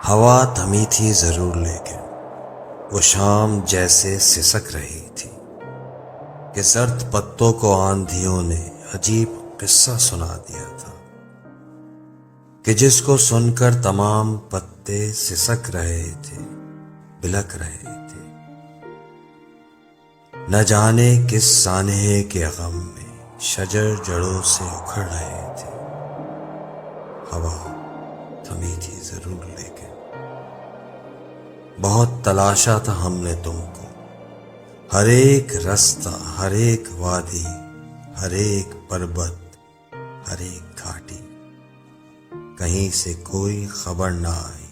ہوا تھمی تھی ضرور لیکن وہ شام جیسے سسک رہی تھی کہ زرد پتوں کو آندھیوں نے عجیب قصہ سنا دیا تھا کہ جس کو سن کر تمام پتے سسک رہے تھے، بلک رہے تھے۔ نہ جانے کس سانحے کے غم میں شجر جڑوں سے اکھڑ رہے تھے۔ ہوا تھمی تھی ضرور لیکن بہت تلاشا تھا ہم نے تم کو، ہر ایک رستہ، ہر ایک وادی، ہر ایک پربت، ہر ایک گھاٹی، کہیں سے کوئی خبر نہ آئی۔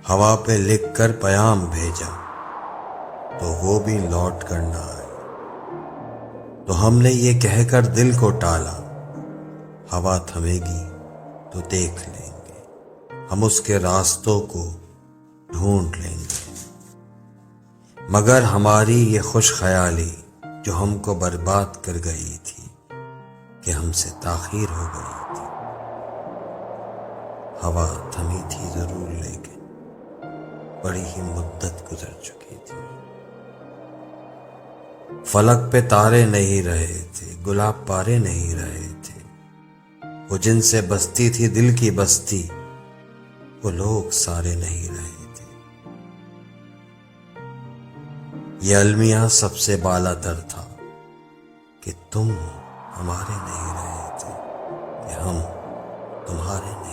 ہوا پہ لکھ کر پیام بھیجا تو وہ بھی لوٹ کر نہ آئی، تو ہم نے یہ کہہ کر دل کو ٹالا، ہوا تھمے گی تو دیکھ لیں گے، ہم اس کے راستوں کو ڈھونڈ لیں گے۔ مگر ہماری یہ خوش خیالی جو ہم کو برباد کر گئی تھی کہ ہم سے تاخیر ہو گئی تھی۔ ہوا تھمی تھی ضرور لیکن بڑی ہی مدت گزر چکی تھی۔ فلک پہ تارے نہیں رہے تھے، گلاب پارے نہیں رہے تھے، وہ جن سے بستی تھی دل کی بستی، وہ لوگ سارے نہیں رہے تھے۔ یہ المیہ سب سے بالا تر تھا کہ تم ہمارے نہیں رہے تھے، کہ ہم تمہارے نہیں